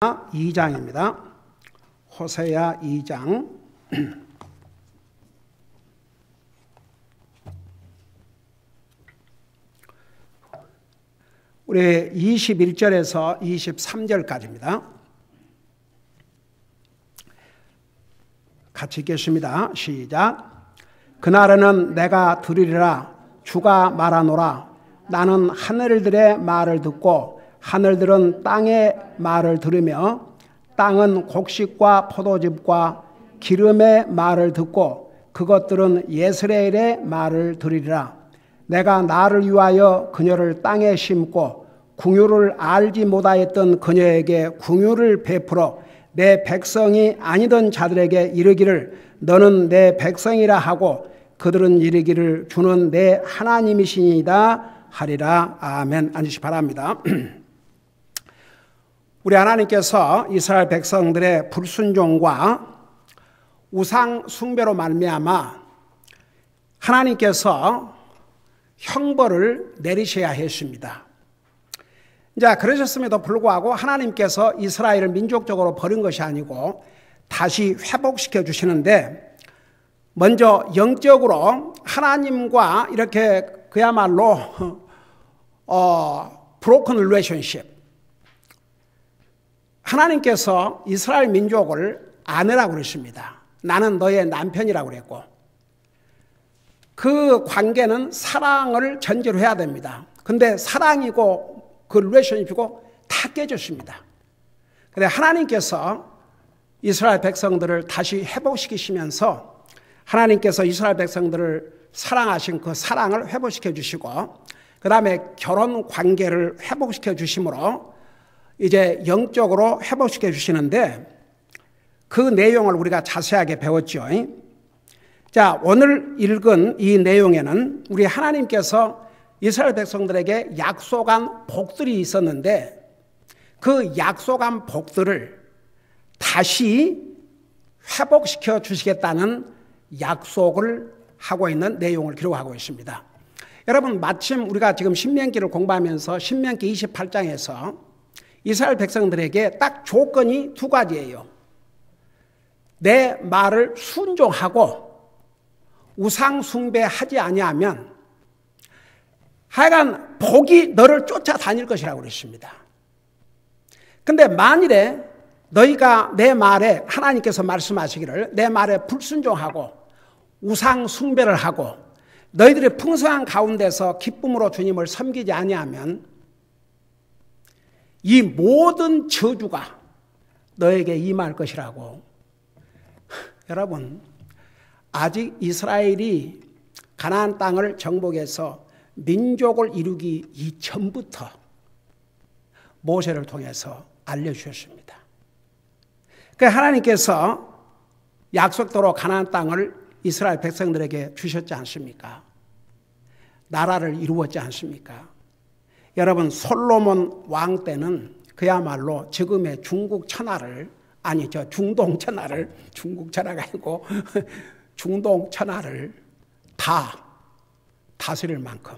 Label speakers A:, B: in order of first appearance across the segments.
A: 2장입니다. 호세아 2장. 우리 21절에서 23절까지입니다. 같이 읽겠습니다. 시작. 그날에는 내가 들으리라. 주가 말하노라. 나는 하늘들의 말을 듣고 하늘들은 땅의 말을 들으며 땅은 곡식과 포도즙과 기름의 말을 듣고 그것들은 예스레엘의 말을 들으리라. 내가 나를 위하여 그녀를 땅에 심고 궁유를 알지 못하였던 그녀에게 궁유를 베풀어 내 백성이 아니던 자들에게 이르기를 너는 내 백성이라 하고 그들은 이르기를 주는 내 하나님이시니이다 하리라. 아멘. 앉으시 바랍니다. 우리 하나님께서 이스라엘 백성들의 불순종과 우상 숭배로 말미암아 하나님께서 형벌을 내리셔야 했습니다. 자, 그러셨음에도 불구하고 하나님께서 이스라엘을 민족적으로 버린 것이 아니고 다시 회복시켜 주시는데, 먼저 영적으로 하나님과 이렇게 그야말로 broken relationship, 하나님께서 이스라엘 민족을 아내라고 그랬습니다. 나는 너의 남편이라고 그랬고, 그 관계는 사랑을 전제로 해야 됩니다. 근데 사랑이고 그 릴레이션십이고 다 깨졌습니다. 근데 하나님께서 이스라엘 백성들을 다시 회복시키시면서 하나님께서 이스라엘 백성들을 사랑하신 그 사랑을 회복시켜 주시고, 그 다음에 결혼 관계를 회복시켜 주심으로 이제 영적으로 회복시켜 주시는데, 그 내용을 우리가 자세하게 배웠죠. 자, 오늘 읽은 이 내용에는 우리 하나님께서 이스라엘 백성들에게 약속한 복들이 있었는데, 그 약속한 복들을 다시 회복시켜 주시겠다는 약속을 하고 있는 내용을 기록하고 있습니다. 여러분, 마침 우리가 지금 신명기를 공부하면서 신명기 28장에서 이스라엘 백성들에게 딱 조건이 두 가지예요. 내 말을 순종하고 우상 숭배하지 아니하면 하여간 복이 너를 쫓아다닐 것이라고 그랬습니다. 근데 만일에 너희가 내 말에, 하나님께서 말씀하시기를 내 말에 불순종하고 우상 숭배를 하고 너희들의 풍성한 가운데서 기쁨으로 주님을 섬기지 아니하면 이 모든 저주가 너에게 임할 것이라고. 여러분, 아직 이스라엘이 가나안 땅을 정복해서 민족을 이루기 이전부터 모세를 통해서 알려주셨습니다. 그러니까 하나님께서 약속대로 가나안 땅을 이스라엘 백성들에게 주셨지 않습니까? 나라를 이루었지 않습니까? 여러분, 솔로몬 왕 때는 그야말로 지금의 중국 천하를, 아니죠, 중동 천하를, 중국 천하가 아니고 중동 천하를 다 다스릴 만큼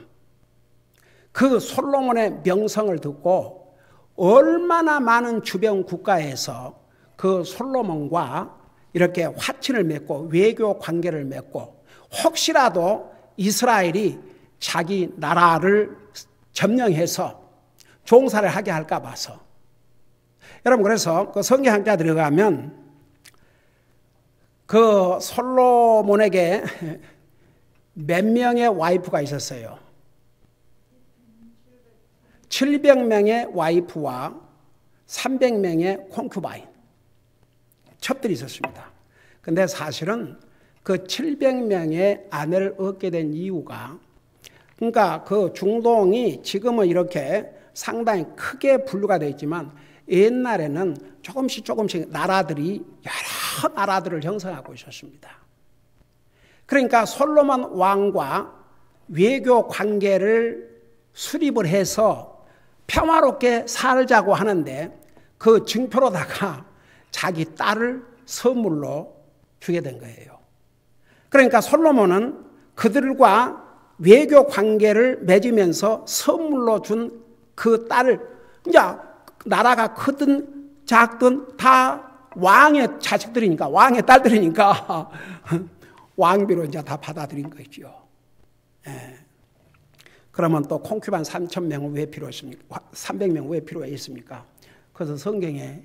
A: 그 솔로몬의 명성을 듣고 얼마나 많은 주변 국가에서 그 솔로몬과 이렇게 화친을 맺고 외교 관계를 맺고, 혹시라도 이스라엘이 자기 나라를 점령해서 종살을 하게 할까 봐서. 여러분, 그래서 그 성경 학자 들어가면 그 솔로몬에게 몇 명의 와이프가 있었어요? 700명의 와이프와 300명의 콘큐바인, 첩들이 있었습니다. 근데 사실은 그 700명의 아내를 얻게 된 이유가, 그러니까 그 중동이 지금은 이렇게 상당히 크게 분류가 되어 있지만 옛날에는 조금씩 나라들이 여러 나라들을 형성하고 있었습니다. 그러니까 솔로몬 왕과 외교 관계를 수립을 해서 평화롭게 살자고 하는데, 그 증표로다가 자기 딸을 선물로 주게 된 거예요. 그러니까 솔로몬은 그들과 외교 관계를 맺으면서 선물로 준 그 딸을, 이제 나라가 크든 작든 다 왕의 자식들이니까, 왕의 딸들이니까 왕비로 이제 다 받아들인 거죠. 예. 그러면 또 콩큐반 3,000명 왜 필요했습니까? 300명 왜 필요했습니까? 그래서 성경에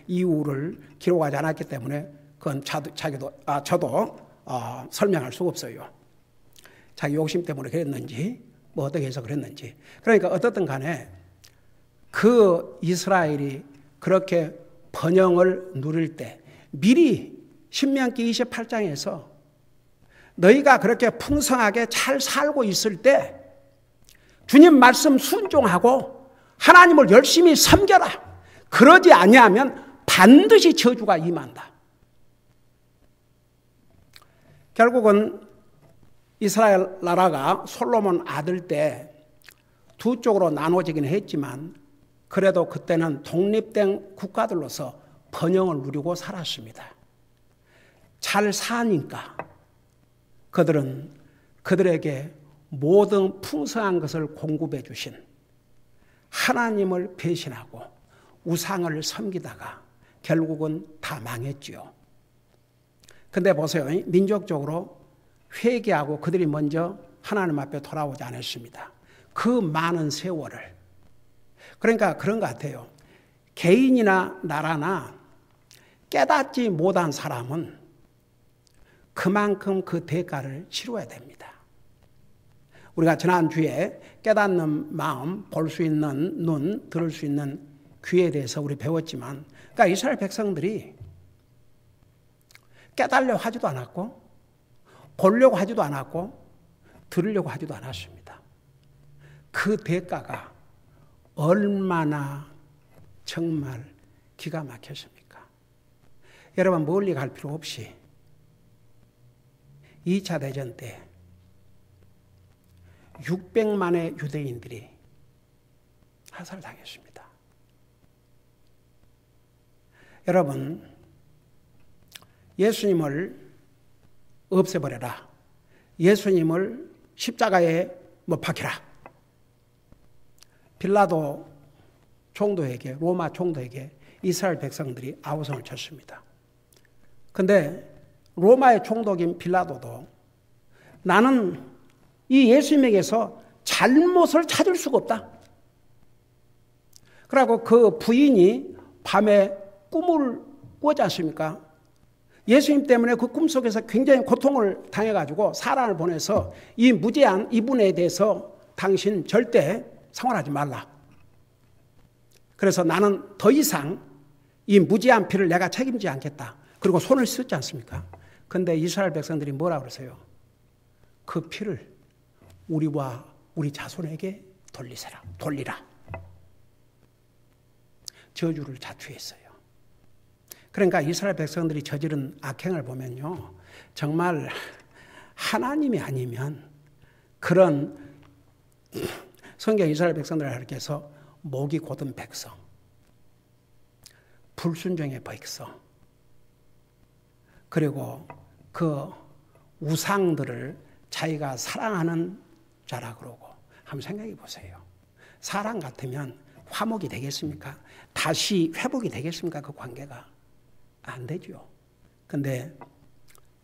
A: 이유를 기록하지 않았기 때문에 그건 저도 설명할 수가 없어요. 자기 욕심 때문에 그랬는지 뭐 어떻게 해서 그랬는지. 그러니까 어떻든 간에 그 이스라엘이 그렇게 번영을 누릴 때 미리 신명기 28장에서 너희가 그렇게 풍성하게 잘 살고 있을 때 주님 말씀 순종하고 하나님을 열심히 섬겨라. 그러지 아니하면 반드시 저주가 임한다. 결국은 이스라엘 나라가 솔로몬 아들 때 두 쪽으로 나눠지긴 했지만 그래도 그때는 독립된 국가들로서 번영을 누리고 살았습니다. 잘 사니까 그들에게 모든 풍성한 것을 공급해 주신 하나님을 배신하고 우상을 섬기다가 결국은 다 망했지요. 근데 보세요. 민족적으로 회개하고 그들이 먼저 하나님 앞에 돌아오지 않았습니다. 그 많은 세월을. 그러니까 그런 것 같아요. 개인이나 나라나 깨닫지 못한 사람은 그만큼 그 대가를 치러야 됩니다. 우리가 지난주에 깨닫는 마음, 볼 수 있는 눈, 들을 수 있는 귀에 대해서 우리 배웠지만, 그러니까 이스라엘 백성들이 깨달으려고 하지도 않았고, 보려고 하지도 않았고, 들으려고 하지도 않았습니다. 그 대가가 얼마나 정말 기가 막혔습니까? 여러분 멀리 갈 필요 없이 2차 대전 때 600만의 유대인들이 사살당했습니다. 여러분, 예수님을 없애버려라. 예수님을 십자가에 못 박혀라. 빌라도 총독에게, 로마 총독에게 이스라엘 백성들이 아우성을 쳤습니다. 그런데 로마의 총독인 빌라도도 나는 이 예수님에게서 잘못을 찾을 수가 없다. 그리고 그 부인이 밤에 꿈을 꾸지 않습니까? 예수님 때문에 그 꿈속에서 굉장히 고통을 당해가지고 사람을 보내서 이 무죄한 이분에 대해서 당신 절대 생활하지 말라. 그래서 나는 더 이상 이 무죄한 피를 내가 책임지지 않겠다. 그리고 손을 씻지 않습니까? 그런데 이스라엘 백성들이 뭐라 그러세요? 그 피를 우리와 우리 자손에게 돌리라. 저주를 자투했어요. 그러니까 이스라엘 백성들이 저지른 악행을 보면요, 정말 하나님이 아니면 그런 성경 이스라엘 백성들을 가리켜서 목이 곧은 백성, 불순종의 백성, 그리고 그 우상들을 자기가 사랑하는 자라 그러고, 한번 생각해 보세요. 사람 같으면 화목이 되겠습니까? 다시 회복이 되겠습니까? 그 관계가 안 되죠. 근데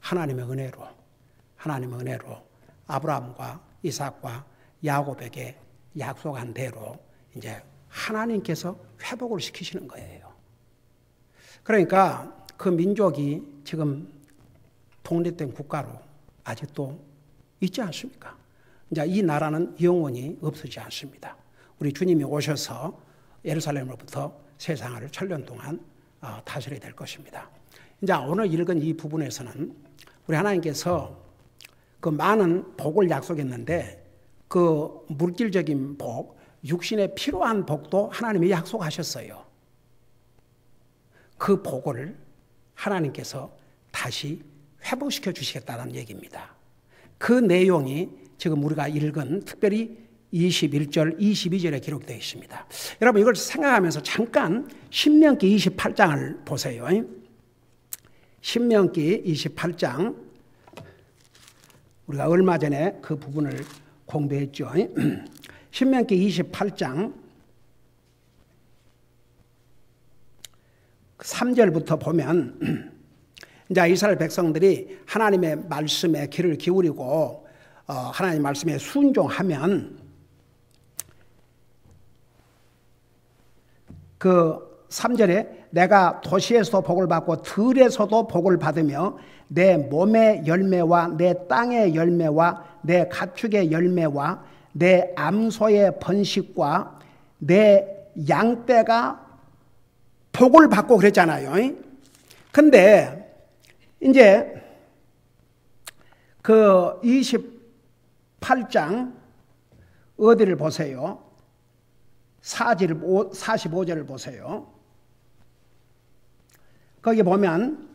A: 하나님의 은혜로 아브라함과 이삭과 야곱에게 약속한 대로 이제 하나님께서 회복을 시키시는 거예요. 그러니까 그 민족이 지금 독립된 국가로 아직도 있지 않습니까? 이제 이 나라는 영원히 없어지지 않습니다. 우리 주님이 오셔서 예루살렘으로부터 세상을 천년 동안 다스려야 될 것입니다. 이제 오늘 읽은 이 부분에서는 우리 하나님께서 그 많은 복을 약속했는데 그 물질적인 복, 육신에 필요한 복도 하나님이 약속하셨어요. 그 복을 하나님께서 다시 회복시켜 주시겠다는 얘기입니다. 그 내용이 지금 우리가 읽은 특별히 21절, 22절에 기록되어 있습니다. 여러분 이걸 생각하면서 잠깐 신명기 28장을 보세요. 신명기 28장, 우리가 얼마 전에 그 부분을 공부했죠. 신명기 28장 3절부터 보면 이제 이스라엘 백성들이 하나님의 말씀에 귀를 기울이고 하나님 말씀에 순종하면 그 3절에 내가 도시에서도 복을 받고 들에서도 복을 받으며 내 몸의 열매와 내 땅의 열매와 내 가축의 열매와 내 암소의 번식과 내 양떼가 복을 받고 그랬잖아요. 근데 이제 그 28장 어디를 보세요? 45절을 보세요. 거기 보면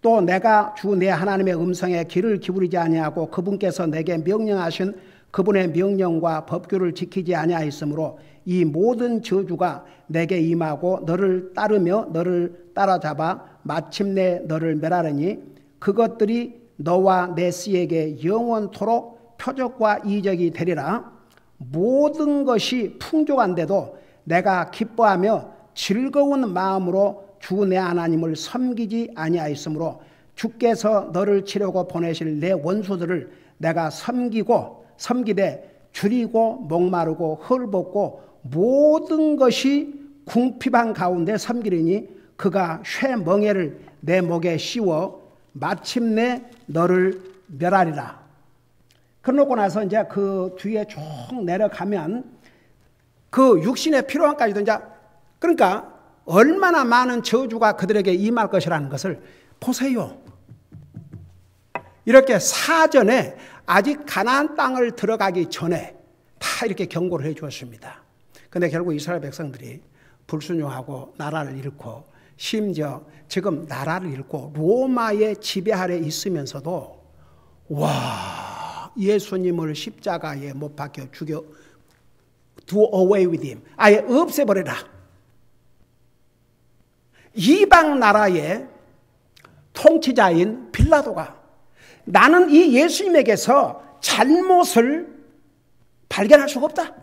A: 또 내가 주 내 하나님의 음성에 귀를 기울이지 아니하고 그분께서 내게 명령하신 그분의 명령과 법규를 지키지 아니하였으므로 이 모든 저주가 내게 임하고 너를 따르며 너를 따라잡아 마침내 너를 멸하리니 그것들이 너와 내 씨에게 영원토록 표적과 이적이 되리라. 모든 것이 풍족한데도 내가 기뻐하며 즐거운 마음으로 주 내 하나님을 섬기지 아니하였으므로 주께서 너를 치려고 보내실 내 원수들을 내가 섬기되 줄이고 목마르고 헐벗고 모든 것이 궁핍한 가운데 섬기리니 그가 쇠멍에를 내 목에 씌워 마침내 너를 멸하리라. 그러고 나서 이제 그 뒤에 쭉 내려가면 그 육신의 필요함까지도 이제 그러니까 얼마나 많은 저주가 그들에게 임할 것이라는 것을 보세요. 이렇게 사전에 아직 가나안 땅을 들어가기 전에 다 이렇게 경고를 해 주었습니다. 그런데 결국 이스라엘 백성들이 불순종하고 나라를 잃고 심지어 지금 나라를 잃고 로마의 지배 아래 있으면서도 와 예수님을 십자가에 못 박혀 죽여 do away with him 아예 없애버려라. 이방 나라의 통치자인 빌라도가 나는 이 예수님에게서 잘못을 발견할 수가 없다.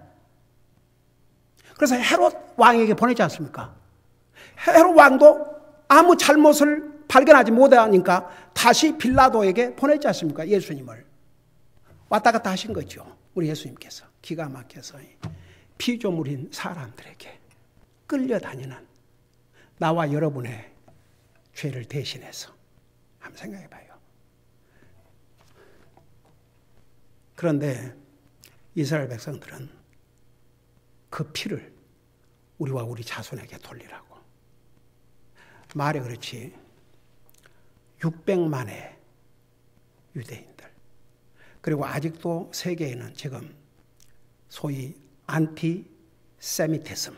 A: 그래서 헤롯 왕에게 보내지 않습니까? 헤롯 왕도 아무 잘못을 발견하지 못하니까 다시 빌라도에게 보내지 않습니까? 예수님을. 왔다 갔다 하신 거죠. 우리 예수님께서 기가 막혀서 피조물인 사람들에게 끌려다니는 나와 여러분의 죄를 대신해서 한번 생각해 봐요. 그런데 이스라엘 백성들은 그 피를 우리와 우리 자손에게 돌리라고. 말이 그렇지 600만의 유대인들 그리고 아직도 세계에는 지금 소위 안티세미티즘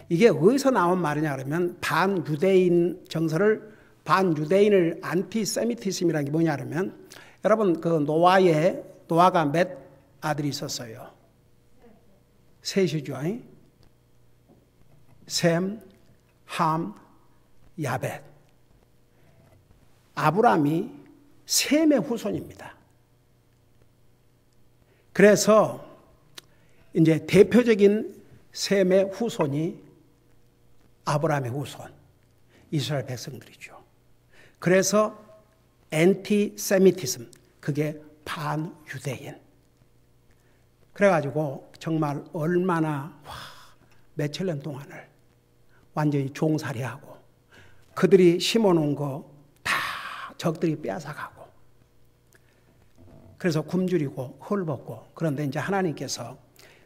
A: 이게 어디서 나온 말이냐 그러면 반유대인 정서를 반유대인을 안티세미티즘이라는 게 뭐냐 그러면 여러분 그 노아가 몇 아들이 있었어요? 셋이죠. 셈, 함, 야벳. 아브람이 셈의 후손입니다. 그래서 이제 대표적인 셈의 후손이 아브라함의 후손, 이스라엘 백성들이죠. 그래서 엔티세미티즘, 그게 반유대인. 그래가지고 정말 얼마나 몇천 년 동안을 완전히 종살이하고 그들이 심어놓은 거 다 적들이 빼앗아가고 그래서 굶주리고 헐벗고 그런데 이제 하나님께서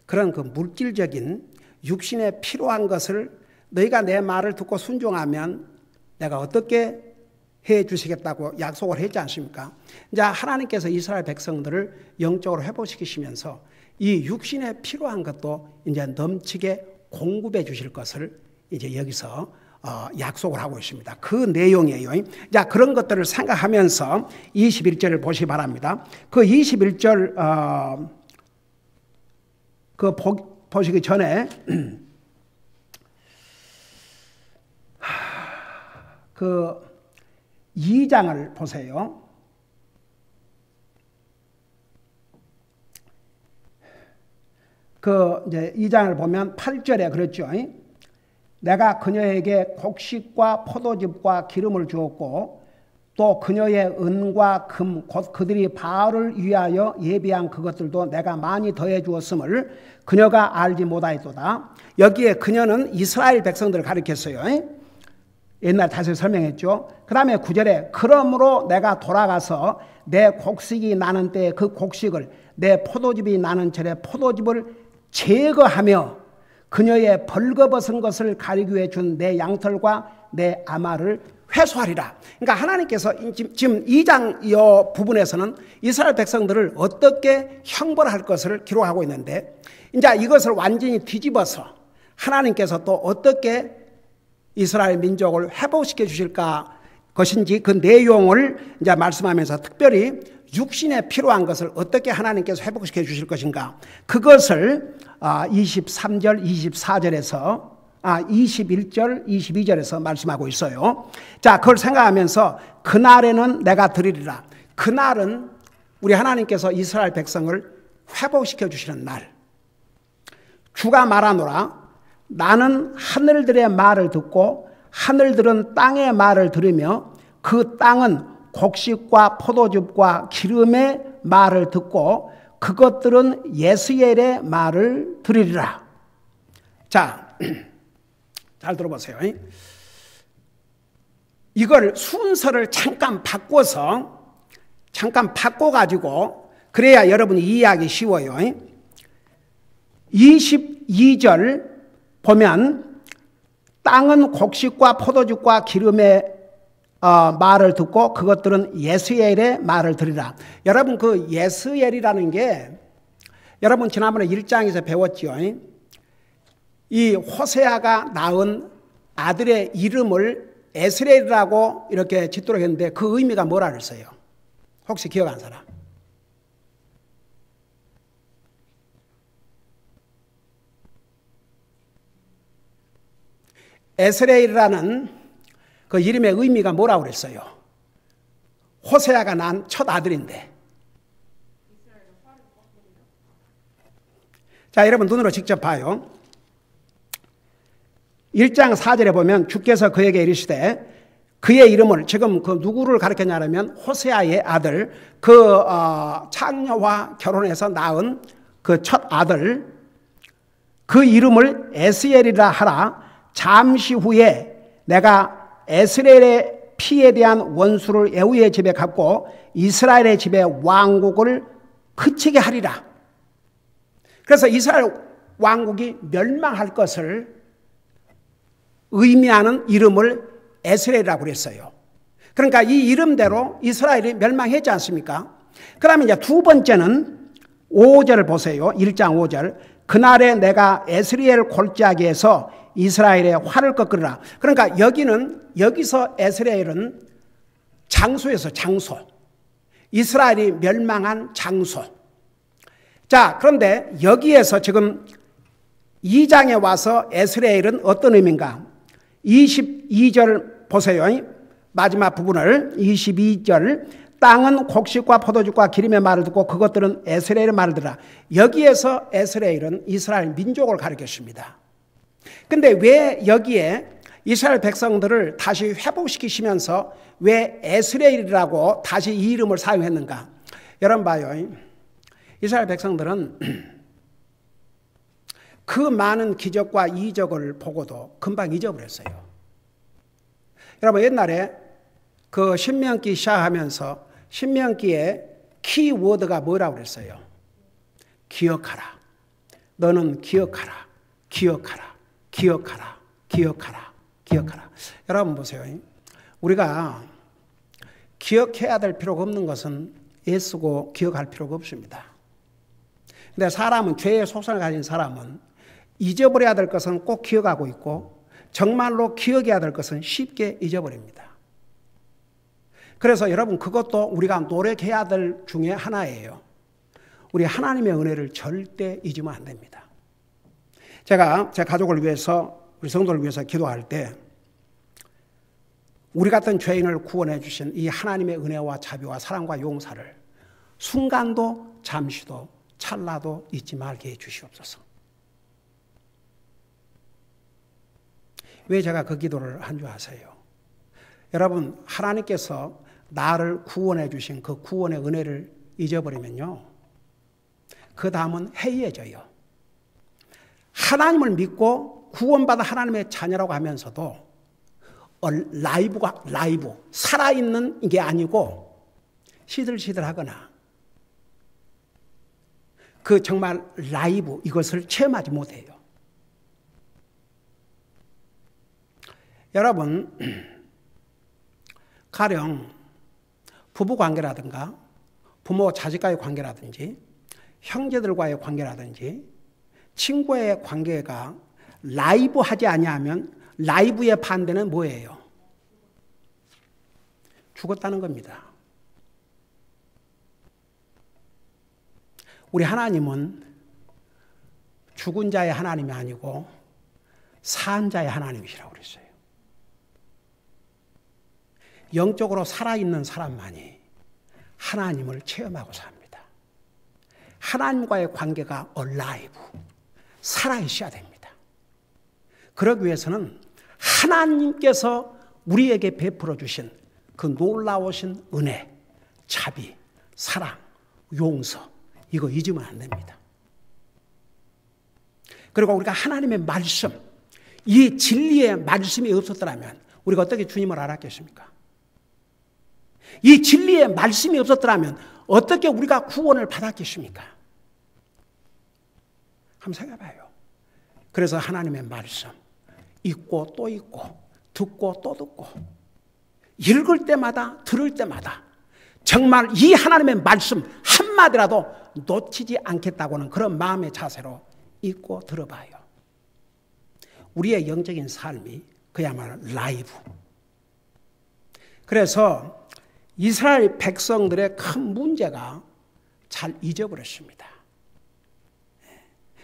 A: 그런 그 물질적인 육신에 필요한 것을 너희가 내 말을 듣고 순종하면 내가 어떻게 해 주시겠다고 약속을 했지 않습니까? 이제 하나님께서 이스라엘 백성들을 영적으로 회복시키시면서 이 육신에 필요한 것도 이제 넘치게 공급해 주실 것을 이제 여기서 약속을 하고 있습니다. 그 내용이에요. 자, 그런 것들을 생각하면서 21절을 보시기 바랍니다. 그 21절 보시기 전에 그 2장을 보세요. 그 이제 2장을 보면 8절에 그랬죠. 내가 그녀에게 곡식과 포도즙과 기름을 주었고 또 그녀의 은과 금 곧 그들이 바알을 위하여 예비한 그것들도 내가 많이 더해 주었음을 그녀가 알지 못하였도다. 여기에 그녀는 이스라엘 백성들을 가리켰어요. 옛날 다시 설명했죠. 그 다음에 9절에 그러므로 내가 돌아가서 내 곡식이 나는 때에 그 곡식을 내 포도즙이 나는 절에 포도즙을 제거하며 그녀의 벌거벗은 것을 가리기 위해 준 내 양털과 내 아마를 회수하리라. 그러니까 하나님께서 지금 2장 이 부분에서는 이스라엘 백성들을 어떻게 형벌할 것을 기록하고 있는데 이제 이것을 완전히 뒤집어서 하나님께서 또 어떻게 이스라엘 민족을 회복시켜 주실까 것인지 그 내용을 이제 말씀하면서 특별히 육신에 필요한 것을 어떻게 하나님께서 회복시켜 주실 것인가 그것을 23절 24절에서 21절 22절에서 말씀하고 있어요. 자, 그걸 생각하면서 그날에는 내가 드리리라. 그날은 우리 하나님께서 이스라엘 백성을 회복시켜 주시는 날. 주가 말하노라 나는 하늘들의 말을 듣고 하늘들은 땅의 말을 들으며 그 땅은 곡식과 포도즙과 기름의 말을 듣고 그것들은 예스엘의 말을 들으리라. 자, 잘 들어보세요. 이걸 순서를 잠깐 바꿔가지고 그래야 여러분이 이해하기 쉬워요. 22절 보면 땅은 곡식과 포도즙과 기름의 말을 듣고 그것들은 예스엘의 말을 들으라. 여러분 그 예스엘이라는 게 여러분 지난번에 1장에서 배웠죠. 이 호세아가 낳은 아들의 이름을 에스레이라고 이렇게 짓도록 했는데 그 의미가 뭐라 그랬어요? 혹시 기억하는 사람? 에스레이라는 그 이름의 의미가 뭐라고 그랬어요? 호세아가 낳은 첫 아들인데. 자, 여러분 눈으로 직접 봐요. 1장 4절에 보면 주께서 그에게 이르시되 그의 이름을 지금 그 누구를 가르쳤냐면 호세아의 아들 그 창녀와 결혼해서 낳은 그 첫 아들 그 이름을 에스엘이라 하라. 잠시 후에 내가 에스겔의 피에 대한 원수를 에후의 집에 갚고 이스라엘의 집에 왕국을 그치게 하리라. 그래서 이스라엘 왕국이 멸망할 것을 의미하는 이름을 에스겔이라고 그랬어요. 그러니까 이 이름대로 이스라엘이 멸망했지 않습니까? 그러면 이제 두 번째는 5절을 보세요. 1장 5절. 그날에 내가 에스리엘 골짜기에서 이스라엘의 활을 꺾으리라. 그러니까 여기서 에스라엘은 장소에서 장소. 이스라엘이 멸망한 장소. 자, 그런데 여기에서 지금 2장에 와서 에스라엘은 어떤 의미인가? 22절 보세요. 마지막 부분을 22절 땅은 곡식과 포도즙과 기름의 말을 듣고 그것들은 에스라엘의 말을 들으라. 여기에서 에스라엘은 이스라엘 민족을 가리켰습니다. 근데 왜 여기에 이스라엘 백성들을 다시 회복시키시면서 왜 에스라엘이라고 다시 이 이름을 사용했는가? 여러분 봐요. 이스라엘 백성들은 그 많은 기적과 이적을 보고도 금방 잊어버렸어요. 여러분 옛날에 그 신명기 시작하면서 신명기에 키워드가 뭐라고 그랬어요? 기억하라. 너는 기억하라. 기억하라. 기억하라. 기억하라. 기억하라. 여러분 보세요. 우리가 기억해야 될 필요가 없는 것은 애쓰고 기억할 필요가 없습니다. 근데 사람은 죄의 속성을 가진 사람은 잊어버려야 될 것은 꼭 기억하고 있고 정말로 기억해야 될 것은 쉽게 잊어버립니다. 그래서 여러분 그것도 우리가 노력해야 될 중에 하나예요. 우리 하나님의 은혜를 절대 잊으면 안 됩니다. 제가 제 가족을 위해서 우리 성도를 위해서 기도할 때 우리 같은 죄인을 구원해 주신 이 하나님의 은혜와 자비와 사랑과 용서를 순간도 잠시도 찰나도 잊지 말게 해 주시옵소서. 왜 제가 그 기도를 한 줄 아세요? 여러분, 하나님께서 나를 구원해 주신 그 구원의 은혜를 잊어버리면요, 그 다음은 해이해져요. 하나님을 믿고 구원받아 하나님의 자녀라고 하면서도 라이브, 살아있는 게 아니고 시들시들하거나 그 정말 라이브, 이것을 체험하지 못해요. 여러분, 가령 부부관계라든가 부모 자식과의 관계라든지 형제들과의 관계라든지 친구의 관계가 라이브하지 아니하면 라이브의 반대는 뭐예요? 죽었다는 겁니다. 우리 하나님은 죽은 자의 하나님이 아니고 산 자의 하나님이시라고 그랬어요. 영적으로 살아있는 사람만이 하나님을 체험하고 삽니다. 하나님과의 관계가 alive, 살아있어야 됩니다. 그러기 위해서는 하나님께서 우리에게 베풀어 주신 그 놀라우신 은혜, 자비, 사랑, 용서, 이거 잊으면 안 됩니다. 그리고 우리가 하나님의 말씀, 이 진리의 말씀이 없었더라면 우리가 어떻게 주님을 알았겠습니까? 이 진리의 말씀이 없었더라면 어떻게 우리가 구원을 받았겠습니까? 한번 생각해봐요. 그래서 하나님의 말씀, 읽고 또 읽고 듣고 또 듣고 읽을 때마다 들을 때마다 정말 이 하나님의 말씀 한마디라도 놓치지 않겠다고는 그런 마음의 자세로 읽고 들어봐요. 우리의 영적인 삶이 그야말로 라이브. 그래서 이스라엘 백성들의 큰 문제가 잘 잊어버렸습니다.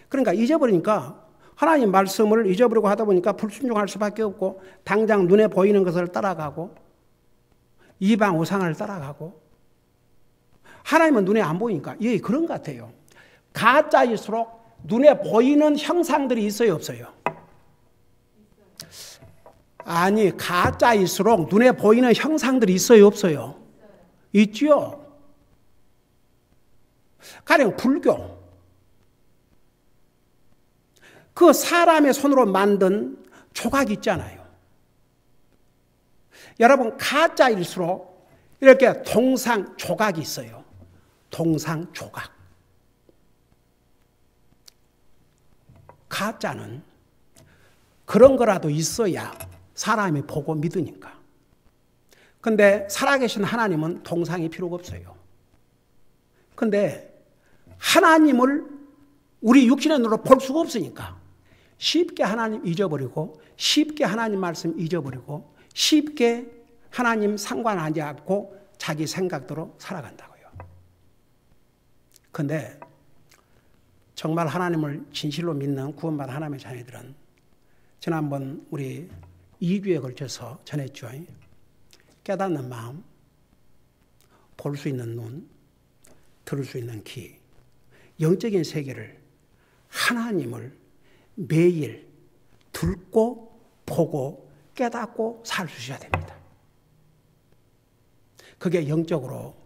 A: 그러니까 잊어버리니까 하나님 말씀을 잊어버리고 하다 보니까 불순종할 수밖에 없고 당장 눈에 보이는 것을 따라가고 이방 우상을 따라가고 하나님은 눈에 안 보이니까 예, 그런 것 같아요. 가짜일수록 눈에 보이는 형상들이 있어요, 없어요? 아니, 가짜일수록 눈에 보이는 형상들이 있어요, 없어요? 있죠. 가령 불교. 그 사람의 손으로 만든 조각 있잖아요. 여러분, 가짜일수록 이렇게 동상 조각이 있어요. 동상 조각. 가짜는 그런 거라도 있어야 사람이 보고 믿으니까. 근데 살아계신 하나님은 동상이 필요가 없어요. 근데 하나님을 우리 육신의 눈으로 볼 수가 없으니까 쉽게 하나님 잊어버리고 쉽게 하나님 말씀 잊어버리고 쉽게 하나님 상관하지 않고 자기 생각대로 살아간다고요. 근데 정말 하나님을 진실로 믿는 구원받은 하나님의 자녀들은 지난번 우리 2주에 걸쳐서 전했죠. 깨닫는 마음, 볼 수 있는 눈, 들을 수 있는 귀, 영적인 세계를 하나님을 매일 듣고 보고 깨닫고 살 수 있어야 됩니다. 그게 영적으로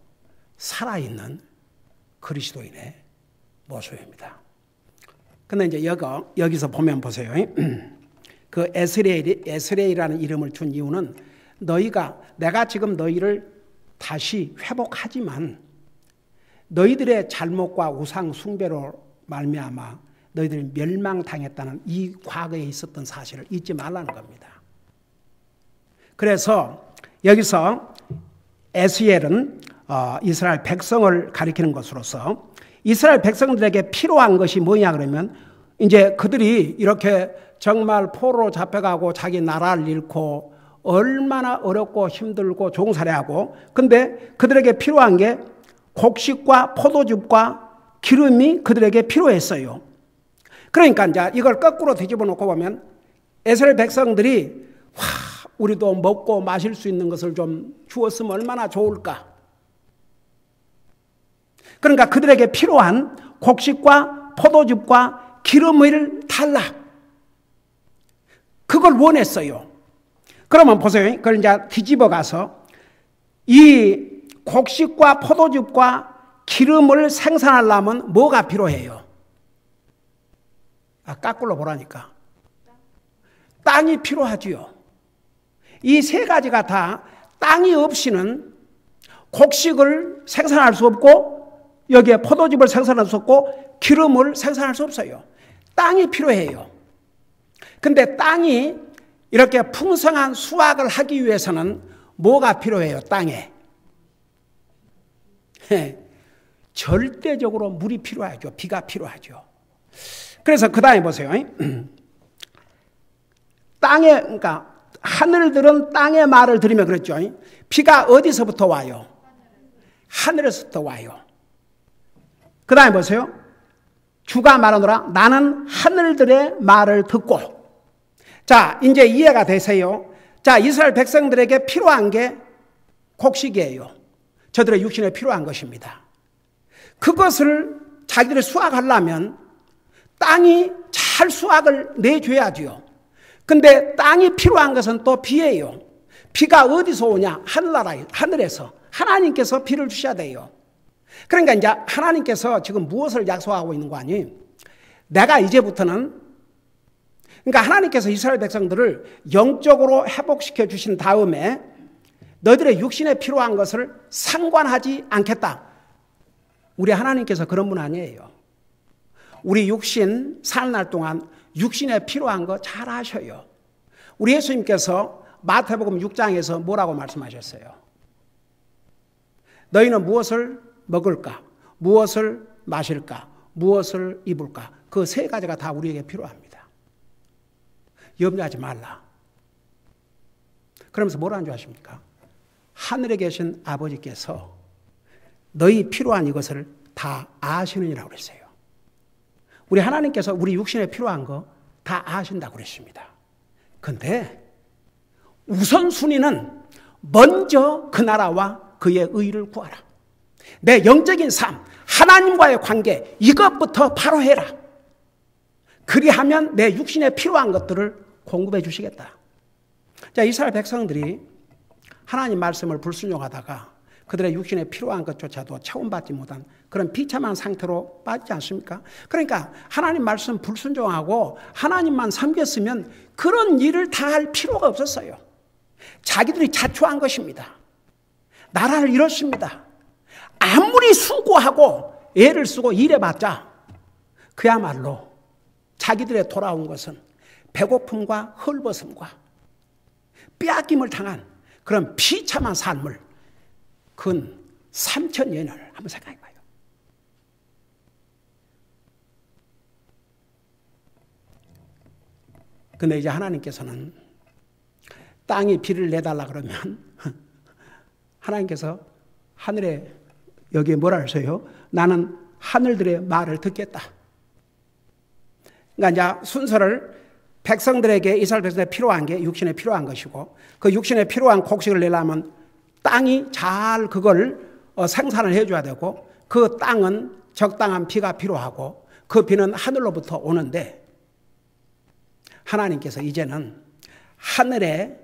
A: 살아있는 그리스도인의 모습입니다. 근데 이제 여기서 보면 보세요. 그 에스레이라는 이름을 준 이유는 내가 지금 너희를 다시 회복하지만 너희들의 잘못과 우상 숭배로 말미암아 너희들이 멸망당했다는 이 과거에 있었던 사실을 잊지 말라는 겁니다. 그래서 여기서 에스엘은 이스라엘 백성을 가리키는 것으로서 이스라엘 백성들에게 필요한 것이 뭐냐 그러면 이제 그들이 이렇게 정말 포로로 잡혀가고 자기 나라를 잃고 얼마나 어렵고 힘들고 종살이하고 근데 그들에게 필요한 게 곡식과 포도즙과 기름이 그들에게 필요했어요. 그러니까 이제 이걸 거꾸로 뒤집어 놓고 보면 이스라엘 백성들이 우리도 먹고 마실 수 있는 것을 좀 주었으면 얼마나 좋을까. 그러니까 그들에게 필요한 곡식과 포도즙과 기름을 달라. 그걸 원했어요. 그러면 보세요. 그걸 이제 뒤집어 가서 이 곡식과 포도즙과 기름을 생산하려면 뭐가 필요해요? 까꿀로 보라니까. 땅이 필요하지요. 이 세 가지가 다 땅이 없이는 곡식을 생산할 수 없고 여기에 포도즙을 생산할 수 없고 기름을 생산할 수 없어요. 땅이 필요해요. 근데 땅이 이렇게 풍성한 수확을 하기 위해서는 뭐가 필요해요? 땅에. 절대적으로 물이 필요하죠. 비가 필요하죠. 그래서 그 다음에 보세요. 땅에, 그러니까 하늘들은 땅의 말을 들으며 그랬죠. 비가 어디서부터 와요? 하늘에서부터 와요. 그 다음에 보세요. 주가 말하노라 나는 하늘들의 말을 듣고. 자, 이제 이해가 되세요? 자, 이스라엘 백성들에게 필요한 게 곡식이에요. 저들의 육신에 필요한 것입니다. 그것을 자기들이 수확하려면 땅이 잘 수확을 내줘야지요. 근데 땅이 필요한 것은 또 비예요. 비가 어디서 오냐? 하늘에서. 하나님께서 비를 주셔야 돼요. 그러니까 이제 하나님께서 지금 무엇을 약속하고 있는 거 아니에요? 내가 이제부터는, 그러니까 하나님께서 이스라엘 백성들을 영적으로 회복시켜 주신 다음에 너희들의 육신에 필요한 것을 상관하지 않겠다. 우리 하나님께서 그런 분 아니에요. 우리 육신 사는 날 동안 육신에 필요한 거 잘 아셔요. 우리 예수님께서 마태복음 6장에서 뭐라고 말씀하셨어요? 너희는 무엇을 먹을까? 무엇을 마실까? 무엇을 입을까? 그 세 가지가 다 우리에게 필요합니다. 염려하지 말라. 그러면서 뭐라는 줄 아십니까? 하늘에 계신 아버지께서 너희 필요한 이것을 다 아시느니라고 그랬어요. 우리 하나님께서 우리 육신에 필요한 거 다 아신다고 그랬습니다. 근데 우선순위는 먼저 그 나라와 그의 의를 구하라. 내 영적인 삶, 하나님과의 관계, 이것부터 바로 해라. 그리하면 내 육신에 필요한 것들을 공급해 주시겠다. 자, 이스라엘 백성들이 하나님 말씀을 불순종하다가 그들의 육신에 필요한 것조차도 체험받지 못한 그런 비참한 상태로 빠지지 않습니까? 그러니까 하나님 말씀 불순종하고 하나님만 섬겼으면 그런 일을 다 할 필요가 없었어요. 자기들이 자초한 것입니다. 나라를 잃었습니다. 아무리 수고하고 애를 쓰고 일해봤자 그야말로 자기들의 돌아온 것은 배고픔과 헐벗음과 빼앗김을 당한 그런 비참한 삶을 근 3000년을 한번 생각해 봐요. 근데 이제 하나님께서는 땅이 비를 내달라 그러면 하나님께서 하늘에 여기에 뭐라 하세요? 나는 하늘들의 말을 듣겠다. 그러니까 이제 순서를 백성들에게 이스라엘 백성들에 필요한 게 육신에 필요한 것이고 그 육신에 필요한 곡식을 내려면 땅이 잘 그걸 생산을 해줘야 되고 그 땅은 적당한 비가 필요하고 그 비는 하늘로부터 오는데 하나님께서 이제는 하늘의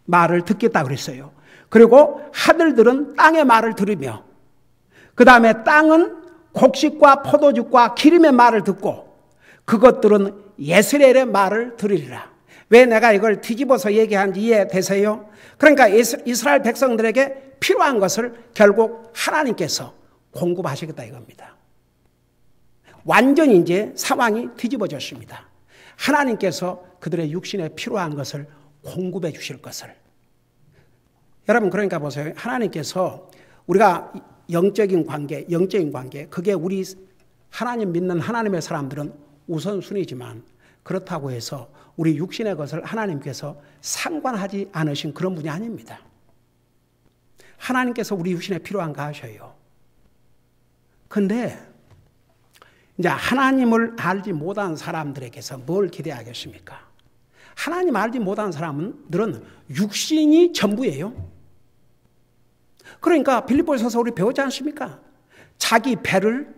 A: 말을 듣겠다 그랬어요. 그리고 하늘들은 땅의 말을 들으며 그 다음에 땅은 곡식과 포도즙과 기름의 말을 듣고 그것들은 예스레엘의 말을 들으리라. 왜 내가 이걸 뒤집어서 얘기하는지 이해되세요? 그러니까 이스라엘 백성들에게 필요한 것을 결국 하나님께서 공급하시겠다 이겁니다. 완전히 이제 상황이 뒤집어졌습니다. 하나님께서 그들의 육신에 필요한 것을 공급해 주실 것을. 여러분 그러니까 보세요. 하나님께서 우리가 영적인 관계, 그게 우리 하나님 믿는 하나님의 사람들은 우선순위지만 그렇다고 해서 우리 육신의 것을 하나님께서 상관하지 않으신 그런 분이 아닙니다. 하나님께서 우리 육신에 필요한 거 아셔요. 근데 이제 하나님을 알지 못한 사람들에게서 뭘 기대하겠습니까? 하나님 알지 못한 사람들은 육신이 전부예요. 그러니까 빌립보서에서 우리 배우지 않습니까? 자기 배를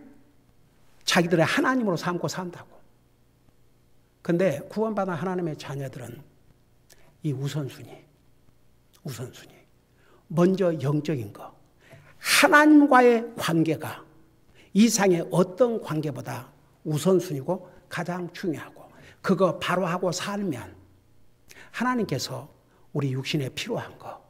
A: 자기들의 하나님으로 삼고 산다고. 근데 구원받은 하나님의 자녀들은 이 우선순위. 먼저 영적인 거. 하나님과의 관계가 이상의 어떤 관계보다 우선순위고 가장 중요하고 그거 바로 하고 살면 하나님께서 우리 육신에 필요한 거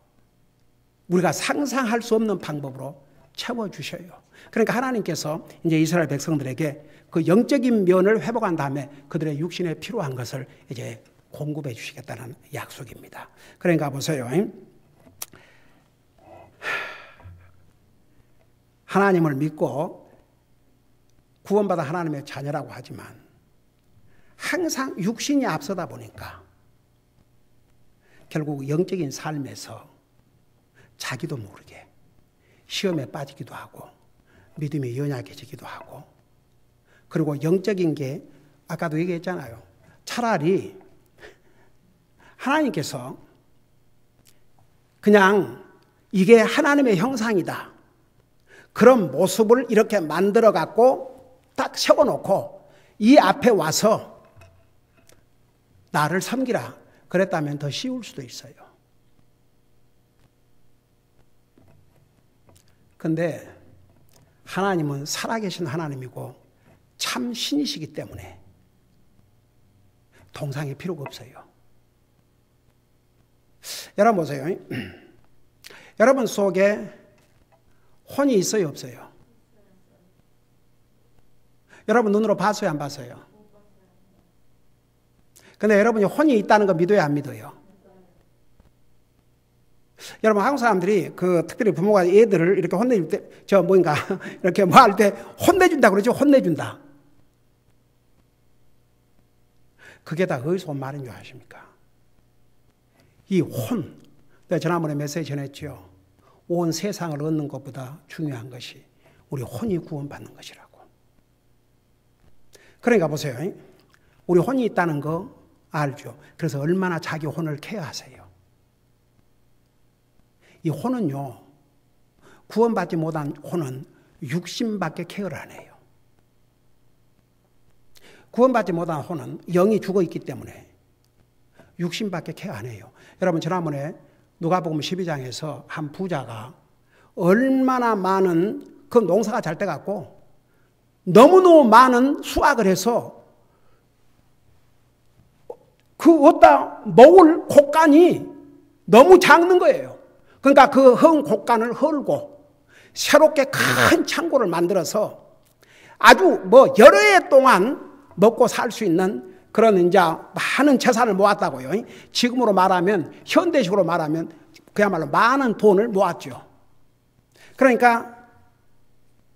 A: 우리가 상상할 수 없는 방법으로 채워주셔요. 그러니까 하나님께서 이제 이스라엘 백성들에게 그 영적인 면을 회복한 다음에 그들의 육신에 필요한 것을 이제 공급해 주시겠다는 약속입니다. 그러니까 보세요. 하나님을 믿고 구원받아 하나님의 자녀라고 하지만 항상 육신이 앞서다 보니까 결국 영적인 삶에서 자기도 모르게 시험에 빠지기도 하고 믿음이 연약해지기도 하고 그리고 영적인 게 아까도 얘기했잖아요. 차라리 하나님께서 그냥 이게 하나님의 형상이다. 그런 모습을 이렇게 만들어 갖고 딱 세워놓고 이 앞에 와서 나를 섬기라. 그랬다면 더 쉬울 수도 있어요. 근데 하나님은 살아계신 하나님이고 참 신이시기 때문에 동상이 필요가 없어요. 여러분 보세요. 여러분 속에 혼이 있어요, 없어요? 여러분 눈으로 봤어요, 안 봤어요? 근데 여러분이 혼이 있다는 거 믿어요, 안 믿어요? 여러분 한국 사람들이 그 특별히 부모가 애들을 이렇게 혼내줄 때 이렇게 뭐 할 때 혼내준다 그러죠. 혼내준다. 그게 다 어디서 온 말인 줄 아십니까? 이 혼, 내가 지난번에 메시지 전했죠. 온 세상을 얻는 것보다 중요한 것이 우리 혼이 구원받는 것이라고. 그러니까 보세요. 우리 혼이 있다는 거 알죠. 그래서 얼마나 자기 혼을 케어하세요. 이 혼은요, 구원받지 못한 혼은 육신밖에 케어를 안 해요. 구원받지 못한 혼은 영이 죽어 있기 때문에 육신밖에 케어 안 해요. 여러분 지난번에 누가복음 12장에서 한 부자가 얼마나 많은 그 농사가 잘 돼갖고 너무너무 많은 수확을 해서 그 어디다 먹을 곡간이 너무 작는 거예요. 그러니까 그 흙 곡간을 헐고 새롭게 큰 창고를 만들어서 아주 여러 해 동안 먹고 살 수 있는 그런 이제 많은 재산을 모았다고요. 지금으로 말하면 현대식으로 말하면 그야말로 많은 돈을 모았죠. 그러니까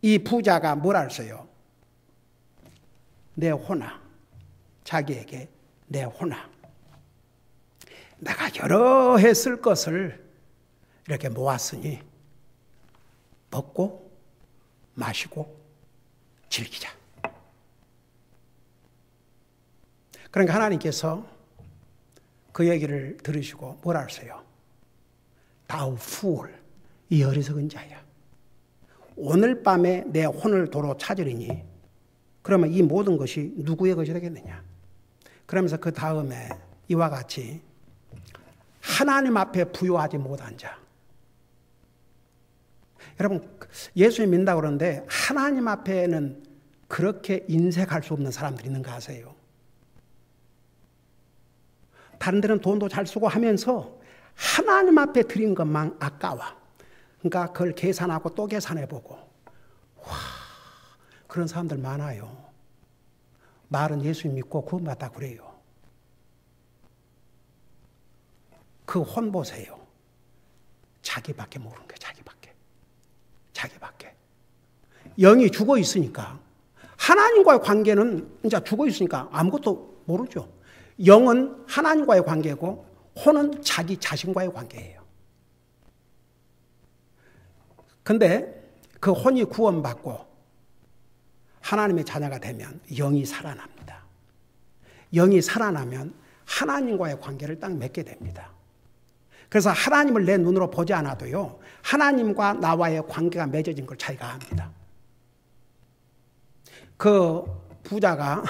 A: 이 부자가 뭐라 했어요? 내 혼아, 자기에게 내 혼아, 내가 여러 해 쓸 것을 이렇게 모았으니 먹고 마시고 즐기자. 그러니까 하나님께서 그 얘기를 들으시고 뭐라 하세요? Thou fool, 이 어리석은 자야. 오늘 밤에 내 혼을 도로 찾으리니 그러면 이 모든 것이 누구의 것이 되겠느냐? 그러면서 그 다음에 이와 같이 하나님 앞에 부요하지 못한 자. 여러분 예수님 믿는다고 그러는데 하나님 앞에는 그렇게 인색할 수 없는 사람들이 있는 거 아세요? 다른 데는 돈도 잘 쓰고 하면서 하나님 앞에 드린 것만 아까워. 그러니까 그걸 계산하고 또 계산해보고. 와, 그런 사람들 많아요. 말은 예수 믿고 구원받다 그래요. 그 혼 보세요. 자기밖에 모르는 거예요. 자기밖에. 영이 죽어 있으니까 하나님과의 관계는 이제 죽어 있으니까 아무것도 모르죠. 영은 하나님과의 관계고 혼은 자기 자신과의 관계예요. 근데 그 혼이 구원받고 하나님의 자녀가 되면 영이 살아납니다. 영이 살아나면 하나님과의 관계를 딱 맺게 됩니다. 그래서 하나님을 내 눈으로 보지 않아도요, 하나님과 나와의 관계가 맺어진 걸 자기가 압니다. 그 부자가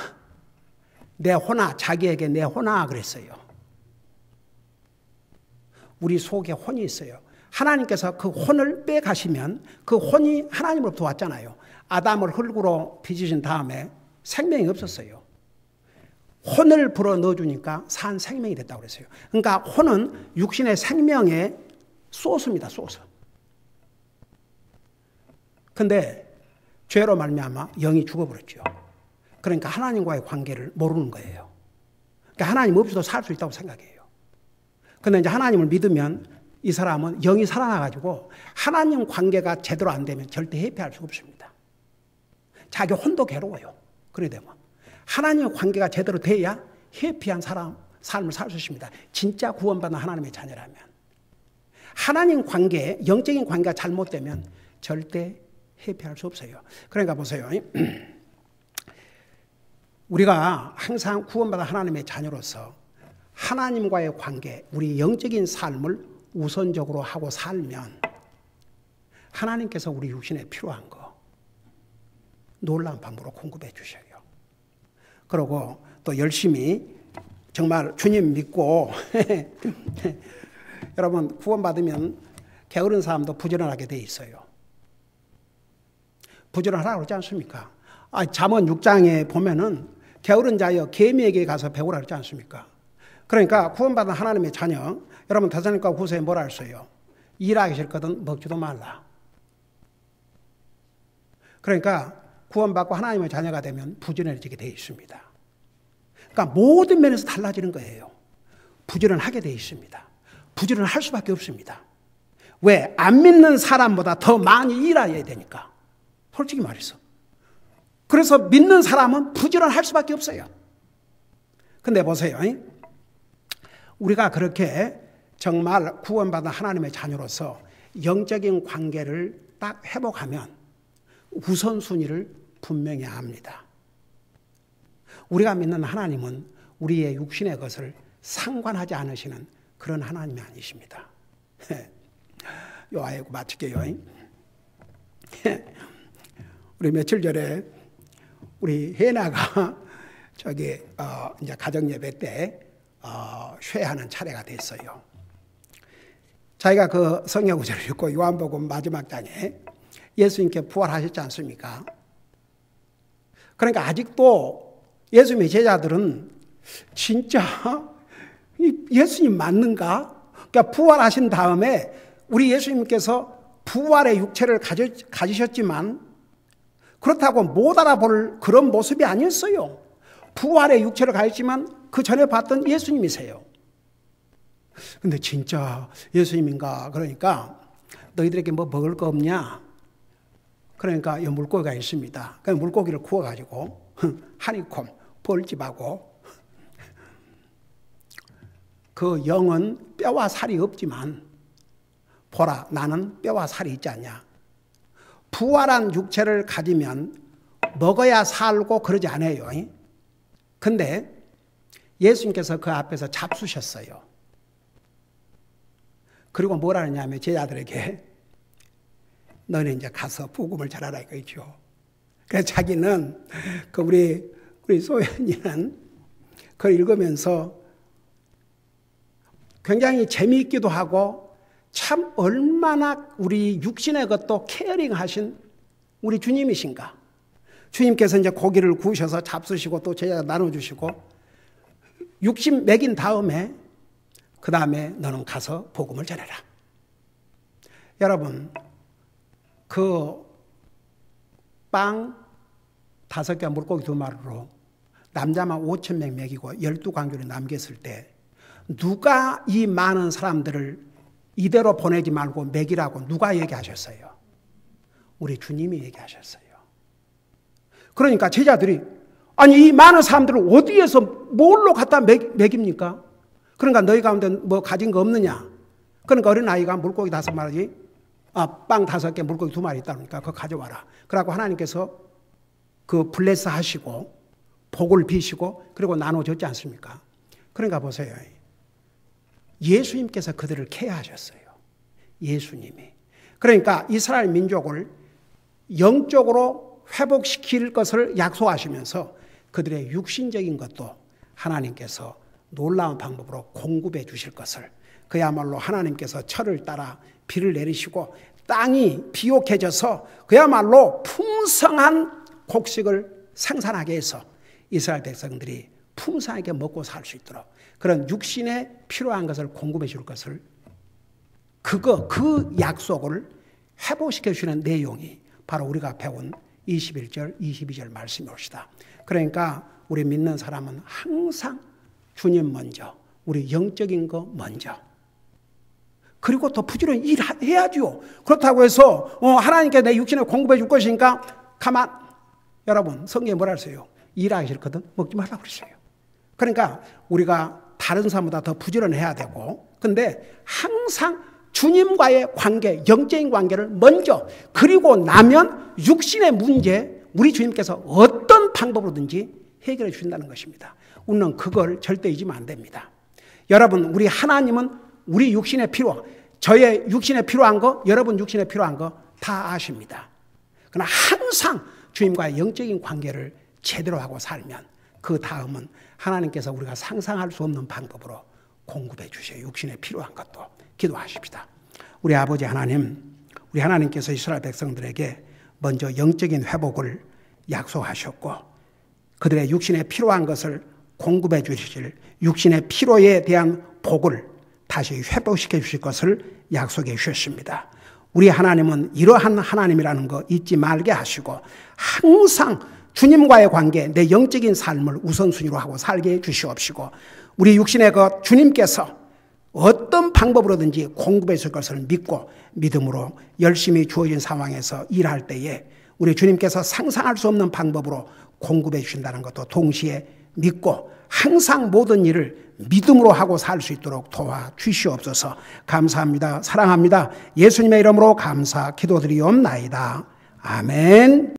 A: 내호나, 자기에게 내호나 그랬어요. 우리 속에 혼이 있어요. 하나님께서 그 혼을 빼가시면 그 혼이 하나님으로부터 왔잖아요. 아담을 흙으로 빚으신 다음에 생명이 없었어요. 혼을 불어 넣어주니까 산 생명이 됐다고 그랬어요. 그러니까 혼은 육신의 생명의 소스입니다. 소스. 근데 죄로 말미암아 영이 죽어버렸죠. 그러니까 하나님과의 관계를 모르는 거예요. 그러니까 하나님 없이도 살 수 있다고 생각해요. 근데 이제 하나님을 믿으면 이 사람은 영이 살아나가지고 하나님 관계가 제대로 안 되면 절대 해피할 수가 없습니다. 자기 혼도 괴로워요. 그래 되면 하나님의 관계가 제대로 돼야 해피한 삶을 살 수 있습니다. 진짜 구원받는 하나님의 자녀라면. 하나님 관계, 영적인 관계가 잘못되면 절대 해피할 수 없어요. 그러니까 보세요. 우리가 항상 구원받은 하나님의 자녀로서 하나님과의 관계, 우리 영적인 삶을 우선적으로 하고 살면 하나님께서 우리 육신에 필요한 거 놀라운 방법으로 공급해 주셔요. 그리고 또 열심히 정말 주님 믿고 여러분 구원받으면 게으른 사람도 부지런하게 돼 있어요. 부지런하라고 그러지 않습니까? 잠언 6장에 보면은 게으른 자여 개미에게 가서 배우라 그러지 않습니까? 그러니까 구원받은 하나님의 자녀, 여러분 데살로니가 후서에 뭐라 했어요? 일하기 싫거든 먹지도 말라. 그러니까 구원받고 하나님의 자녀가 되면 부지런해지게 되어 있습니다. 그러니까 모든 면에서 달라지는 거예요. 부지런하게 되어 있습니다. 부지런할 수밖에 없습니다. 왜? 안 믿는 사람보다 더 많이 일해야 되니까. 솔직히 말해서. 그래서 믿는 사람은 부지런할 수밖에 없어요. 근데 보세요. 우리가 그렇게 정말 구원받은 하나님의 자녀로서 영적인 관계를 딱 회복하면 우선순위를 분명히 압니다. 우리가 믿는 하나님은 우리의 육신의 것을 상관하지 않으시는 그런 하나님이 아니십니다. 요 아이고 마칠게요. 우리 며칠 전에 우리 혜나가 이제 가정 예배 때 쉐하는 차례가 됐어요. 자기가 그 성경 구절을 읽고 요한복음 마지막 장에 예수님께 부활하셨지 않습니까? 그러니까 아직도 예수님의 제자들은 진짜 예수님 맞는가? 그러니까 부활하신 다음에 우리 예수님께서 부활의 육체를 가지셨지만 그렇다고 못 알아볼 그런 모습이 아니었어요. 부활의 육체를 가졌지만 그 전에 봤던 예수님이세요. 근데 진짜 예수님인가? 그러니까 너희들에게 뭐 먹을 거 없냐? 그러니까 이 물고기가 있습니다. 그 물고기를 구워가지고 하니콤, 벌집하고 그 영은 뼈와 살이 없지만 보라 나는 뼈와 살이 있지 않냐. 부활한 육체를 가지면 먹어야 살고 그러지 않아요. 근데 예수님께서 그 앞에서 잡수셨어요. 그리고 뭐라 하냐면 제자들에게 너는 이제 가서 복음을 전하라 이거죠. 그래서 자기는 그 우리 소연이는 그걸 읽으면서 굉장히 재미있기도 하고 참 얼마나 우리 육신의 것도 케어링하신 우리 주님이신가. 주님께서 이제 고기를 구우셔서 잡수시고 또 제자 나눠주시고 60 먹인 다음에 그 다음에 너는 가서 복음을 전해라. 여러분 그 빵 5개 물고기 2마리로 남자만 5,000명 먹이고 12광교를 남겼을 때 누가 이 많은 사람들을 이대로 보내지 말고 먹이라고 누가 얘기하셨어요? 우리 주님이 얘기하셨어요. 그러니까 제자들이 아니 이 많은 사람들을 어디에서 뭘로 갖다 먹입니까? 그러니까 너희 가운데 뭐 가진 거 없느냐? 그러니까 어린아이가 물고기 5마리 빵 5개 물고기 2마리 있다니까 그거 가져와라. 그래갖고 하나님께서 그 블레스 하시고 복을 비시고 그리고 나눠줬지 않습니까? 그러니까 보세요. 예수님께서 그들을 케어하셨어요. 예수님이. 그러니까 이스라엘 민족을 영적으로 회복시킬 것을 약속하시면서 그들의 육신적인 것도 하나님께서 놀라운 방법으로 공급해 주실 것을, 그야말로 하나님께서 철을 따라 비를 내리시고 땅이 비옥해져서 그야말로 풍성한 곡식을 생산하게 해서 이스라엘 백성들이 풍성하게 먹고 살 수 있도록 그런 육신에 필요한 것을 공급해 줄 것을, 그 약속을 회복시켜 주는 내용이 바로 우리가 배운 21절, 22절 말씀이 옵시다. 그러니까 우리 믿는 사람은 항상 주님 먼저, 우리 영적인 거 먼저, 그리고 더 부지런히 일해야죠. 그렇다고 해서 하나님께 내 육신을 공급해 줄 것이니까 여러분 성경에 뭐라 그랬어요? 일하기 싫거든 먹지 말라고 그랬어요. 그러니까 우리가 다른 사람보다 더 부지런해야 되고, 근데 항상 주님과의 관계, 영적인 관계를 먼저, 그리고 나면 육신의 문제 우리 주님께서 어떤 방법으로든지 해결해 주신다는 것입니다. 우리는 그걸 절대 잊으면 안 됩니다. 여러분, 우리 하나님은 우리 육신에 저의 육신에 필요한 거, 여러분 육신에 필요한 거 다 아십니다. 그러나 항상 주님과의 영적인 관계를 제대로 하고 살면 그 다음은 하나님께서 우리가 상상할 수 없는 방법으로 공급해 주셔요. 육신에 필요한 것도. 기도하십시다. 우리 아버지 하나님, 우리 하나님께서 이스라엘 백성들에게 먼저 영적인 회복을 약속하셨고 그들의 육신에 필요한 것을 공급해 주실, 육신의 필요에 대한 복을 다시 회복시켜 주실 것을 약속해 주셨습니다. 우리 하나님은 이러한 하나님이라는 거 잊지 말게 하시고 항상 주님과의 관계, 내 영적인 삶을 우선순위로 하고 살게 해 주시옵시고, 우리 육신의 것 주님께서 어떤 방법으로든지 공급해 줄 것을 믿고 믿음으로 열심히 주어진 상황에서 일할 때에 우리 주님께서 상상할 수 없는 방법으로 공급해 주신다는 것도 동시에 믿고 항상 모든 일을 믿음으로 하고 살 수 있도록 도와주시옵소서. 감사합니다. 사랑합니다. 예수님의 이름으로 감사 기도드리옵나이다. 아멘.